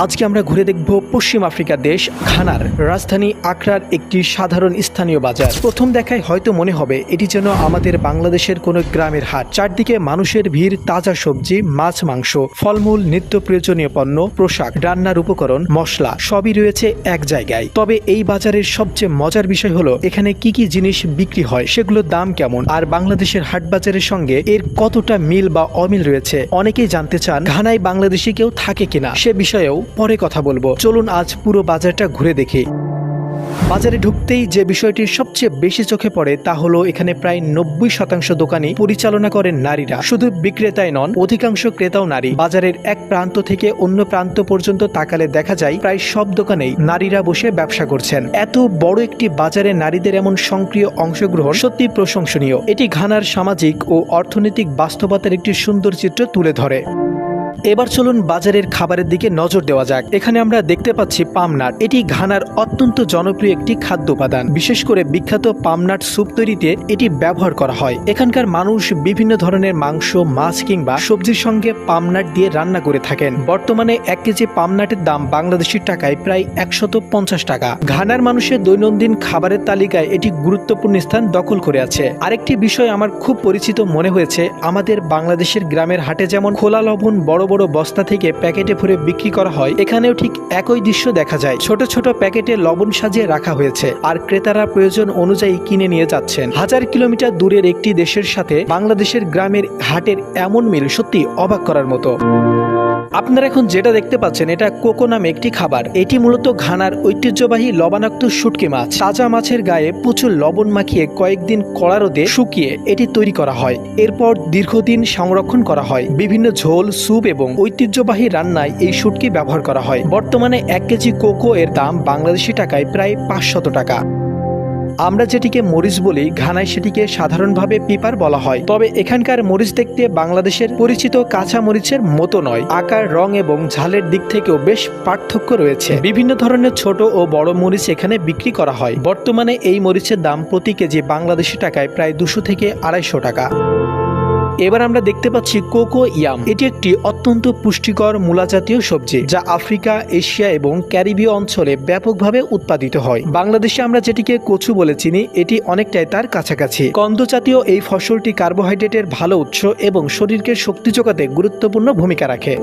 আজকে আমরা ঘুরে দেখব পশ্চিম আফ্রিকার দেশ ঘানার রাজধানী আকরার একটি সাধারণ স্থানীয় বাজার। প্রথম দেখায় হয়তো মনে হবে এটি যেন আমাদের বাংলাদেশের কোনো গ্রামের হাট। চারদিকে মানুষের ভিড়, তাজা সবজি, মাছ, মাংস, ফলমূল, নিত্য প্রয়োজনীয় পণ্য, পোশাক, রান্নার উপকরণ, মশলা সবই রয়েছে এক জায়গায়। তবে এই বাজারের সবচেয়ে মজার বিষয় হলো এখানে কি কি জিনিস বিক্রি হয়, সেগুলোর দাম কেমন, আর বাংলাদেশের হাট বাজারের সঙ্গে এর কতটা মিল বা অমিল রয়েছে। অনেকেই জানতে চান ঘানায় বাংলাদেশি কেউ থাকে কিনা, সে বিষয়েও পরে কথা বলবো। চলুন আজ পুরো বাজারটা ঘুরে দেখি। বাজারে ঢুকতেই যে বিষয়টি সবচেয়ে বেশি চোখে পড়ে তা হলো এখানে প্রায় 90% দোকানই পরিচালনা করেন নারীরা। শুধু বিক্রেতাই নন, অধিকাংশ ক্রেতাও নারী। বাজারের এক প্রান্ত থেকে অন্য প্রান্ত পর্যন্ত তাকালে দেখা যায় প্রায় সব দোকানেই নারীরা বসে ব্যবসা করছেন। এত বড় একটি বাজারে নারীদের এমন সক্রিয় অংশগ্রহণ সত্যি প্রশংসনীয়। এটি ঘানার সামাজিক ও অর্থনৈতিক বাস্তবতার একটি সুন্দর চিত্র তুলে ধরে। এবার চলুন বাজারের খাবারের দিকে নজর দেওয়া যাক। এখানে আমরা দেখতে পাচ্ছি পামনাট। এটি ঘানার অত্যন্ত জনপ্রিয় একটি খাদ্য উপাদান। বিশেষ করে বিখ্যাত পামনাট স্যুপ তৈরিতে এটি ব্যবহার করা হয়। এখানকার মানুষ বিভিন্ন ধরনের মাংস, মাছ কিংবা সবজির সঙ্গে পামনাট দিয়ে রান্না করে থাকেন। বর্তমানে 1 কেজি পামনাটের দাম বাংলাদেশি টাকায় প্রায় 150 টাকা। ঘানার মানুষের দৈনন্দিন খাবারের তালিকায় এটি গুরুত্বপূর্ণ স্থান দখল করে আছে। আরেকটি বিষয় আমার খুব পরিচিত মনে হয়েছে, আমাদের বাংলাদেশের গ্রামের হাটে যেমন খোলা লবণ বড় বড় বস্তা থেকে প্যাকেটে ভরে বিক্রি করা হয়, এখানেও ঠিক একই দৃশ্য দেখা যায়। ছোট ছোট প্যাকেটে লবণ সাজিয়ে রাখা হয়েছে আর ক্রেতারা প্রয়োজন অনুযায়ী কিনে নিয়ে যাচ্ছেন। হাজার কিলোমিটার দূরের একটি দেশের সাথে বাংলাদেশের গ্রামের হাটের এমন মিল সত্যি অবাক করার মতো। আপনারা এখন যেটা দেখতে পাচ্ছেন এটা কোকো নামে একটি খাবার। এটি মূলত ঘানার ঐতিহ্যবাহী লবণাক্ত শুটকি মাছ। তাজা মাছের গায়ে প্রচুর লবণ মাখিয়ে কয়েকদিন কড়া রোদে শুকিয়ে এটি তৈরি করা হয়। এরপর দীর্ঘদিন সংরক্ষণ করা হয়। বিভিন্ন ঝোল, স্যুপ এবং ঐতিহ্যবাহী রান্নায় এই শুটকি ব্যবহার করা হয়। বর্তমানে 1 কেজি কোকো এর দাম বাংলাদেশি টাকায় প্রায় 500 টাকা। আমরা যেটিকে মরিচ বলি, ঘানায় সেটিকে সাধারণভাবে পিপার বলা হয়। তবে এখানকার মরিচ দেখতে বাংলাদেশের পরিচিত কাঁচা মরিচের মতো নয়। আকার, রং এবং ঝালের দিক থেকেও বেশ পার্থক্য রয়েছে। বিভিন্ন ধরনের ছোট ও বড় মরিচ এখানে বিক্রি করা হয়। বর্তমানে এই মরিচের দাম প্রতি কেজি বাংলাদেশি টাকায় প্রায় 200 থেকে 250 টাকা। এবার আমরা দেখতে পাচ্ছি কোকো ইয়াম। এটি একটি অত্যন্ত পুষ্টিকর মূলা জাতীয় সবজি যা আফ্রিকা, এশিয়া এবং ক্যারিবীয় অঞ্চলে ব্যাপকভাবে উৎপাদিত হয়। বাংলাদেশে আমরা যেটিকে কচু বলে চিনি, এটি অনেকটাই তার কাছাকাছি। কন্দ জাতীয় এই ফসলটি কার্বোহাইড্রেটের ভালো উৎস এবং শরীরকে শক্তি যোগাতে গুরুত্বপূর্ণ ভূমিকা রাখে।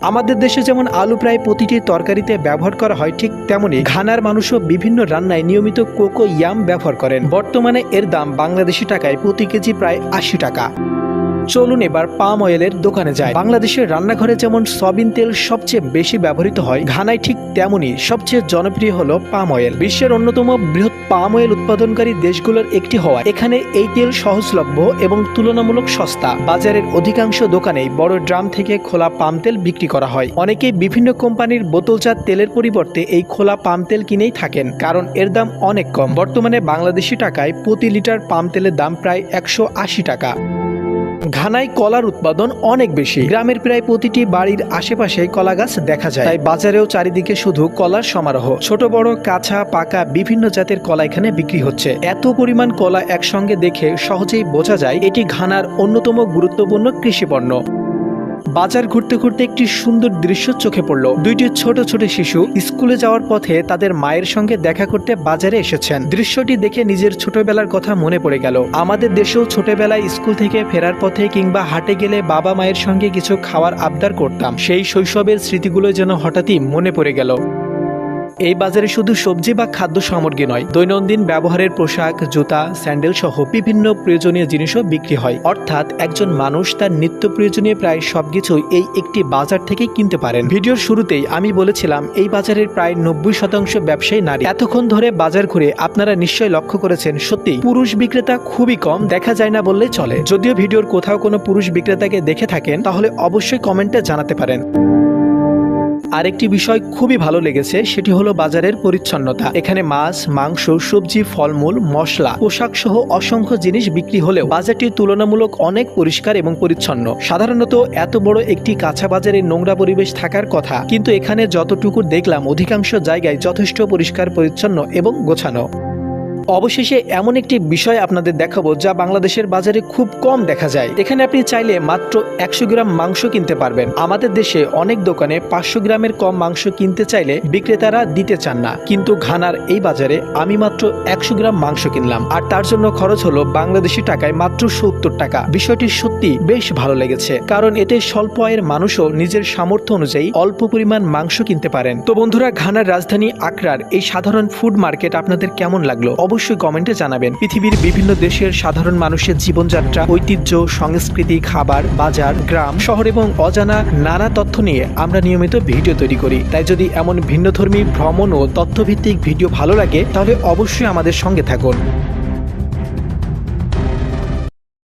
আমাদের দেশে যেমন আলু প্রায় প্রতিটি তরকারিতে ব্যবহার করা হয়, ঠিক তেমনি ঘানার মানুষও বিভিন্ন রান্নায় নিয়মিত কোকো ইয়াম ব্যবহার করেন। বর্তমানে এর দাম বাংলাদেশি টাকায় প্রতি কেজি প্রায় 80 টাকা। চলুন এবার পাম অয়েলের দোকানে যায়। বাংলাদেশের রান্নাঘরে যেমন সয়াবিন তেল সবচেয়ে বেশি ব্যবহৃত হয়, ঘানায় ঠিক তেমনি সবচেয়ে জনপ্রিয় হলো পাম অয়েল। বিশ্বের অন্যতম বৃহৎ পাম অয়েল উৎপাদনকারী দেশগুলোর একটি হওয়া এখানে এই তেল সহজলভ্য এবং তুলনামূলক সস্তা। বাজারের অধিকাংশ দোকানেই বড় ড্রাম থেকে খোলা পাম তেল বিক্রি করা হয়। অনেকেই বিভিন্ন কোম্পানির বোতলজাত তেলের পরিবর্তে এই খোলা পাম তেল কিনেই থাকেন, কারণ এর দাম অনেক কম। বর্তমানে বাংলাদেশি টাকায় প্রতি লিটার পাম তেলের দাম প্রায় 180 টাকা। ঘানায় কলার উৎপাদন অনেক বেশি। গ্রামের প্রায় প্রতিটি বাড়ির আশেপাশে কলা গাছ দেখা যায়। তাই বাজারেও চারিদিকে শুধু কলার সমারোহ। ছোট বড়, কাঁচা, পাকা বিভিন্ন জাতের কলা এখানে বিক্রি হচ্ছে। এত পরিমাণ কলা একসঙ্গে দেখে সহজেই বোঝা যায় এটি ঘানার অন্যতম গুরুত্বপূর্ণ কৃষিপণ্য। বাজার ঘুরতে ঘুরতে একটি সুন্দর দৃশ্য চোখে পড়ল। দুইটি ছোট ছোট শিশু স্কুলে যাওয়ার পথে তাদের মায়ের সঙ্গে দেখা করতে বাজারে এসেছেন। দৃশ্যটি দেখে নিজের ছোটবেলার কথা মনে পড়ে গেল। আমাদের দেশেও ছোটবেলায় স্কুল থেকে ফেরার পথে কিংবা হাটে গেলে বাবা মায়ের সঙ্গে কিছু খাওয়ার আবদার করতাম। সেই শৈশবের স্মৃতিগুলো যেন হঠাৎই মনে পড়ে গেল। এই বাজারে শুধু সবজি বা খাদ্য সামগ্রী নয়, দৈনন্দিন ব্যবহারের পোশাক, জুতা, স্যান্ডেল সহ বিভিন্ন প্রয়োজনীয় জিনিসও বিক্রি হয়। অর্থাৎ একজন মানুষ তার নিত্য প্রয়োজনীয় প্রায় সবকিছুই এই একটি বাজার থেকে কিনতে পারেন। ভিডিওর শুরুতেই আমি বলেছিলাম এই বাজারের প্রায় 90% ব্যবসায়ী নারী। এতক্ষণ ধরে বাজার ঘুরে আপনারা নিশ্চয়ই লক্ষ্য করেছেন সত্যি পুরুষ বিক্রেতা খুবই কম, দেখা যায় না বললেই চলে। যদিও ভিডিওর কোথাও কোনো পুরুষ বিক্রেতাকে দেখে থাকেন তাহলে অবশ্যই কমেন্টে জানাতে পারেন। আরেকটি বিষয় খুবই ভালো লেগেছে, সেটি হলো বাজারের পরিচ্ছন্নতা। এখানে মাছ, মাংস, সবজি, ফলমূল, মশলা, পোশাক সহ অসংখ্য জিনিস বিক্রি হলেও বাজারটি তুলনামূলক অনেক পরিষ্কার এবং পরিচ্ছন্ন। সাধারণত এত বড় একটি কাঁচা বাজারে নোংরা পরিবেশ থাকার কথা, কিন্তু এখানে যতটুকু দেখলাম অধিকাংশ জায়গায় যথেষ্ট পরিষ্কার পরিচ্ছন্ন এবং গোছানো। অবশেষে এমন একটি বিষয় আপনাদের দেখাবো যা বাংলাদেশের বাজারে খুব কম দেখা যায়। এখানে আপনি চাইলে মাত্র 100 গ্রাম মাংস কিনতে পারবেন। আমাদের দেশে অনেক দোকানে 500 গ্রামের কম মাংস কিনতে চাইলে বিক্রেতারা দিতে চান না, কিন্তু ঘানার এই বাজারে আমি মাত্র 100 গ্রাম মাংস কিনলাম, আর তার জন্য খরচ হলো বাংলাদেশি টাকায় মাত্র 70 টাকা। বিষয়টি সত্যি বেশ ভালো লেগেছে, কারণ এতে স্বল্প আয়ের মানুষও নিজের সামর্থ্য অনুযায়ী অল্প পরিমাণ মাংস কিনতে পারেন। তো বন্ধুরা, ঘানার রাজধানী আকরার এই সাধারণ ফুড মার্কেট আপনাদের কেমন লাগলো অবশ্যই কমেন্টে জানাবেন। পৃথিবীর বিভিন্ন দেশের সাধারণ মানুষের জীবনযাত্রা, ঐতিহ্য, সংস্কৃতি, খাবার, বাজার, গ্রাম, শহর এবং অজানা নানা তথ্য নিয়ে আমরা নিয়মিত ভিডিও তৈরি করি। তাই যদি এমন ভিন্নধর্মী ভ্রমণ ও তথ্যভিত্তিক ভিডিও ভালো লাগে তাহলে অবশ্যই আমাদের সঙ্গে থাকুন।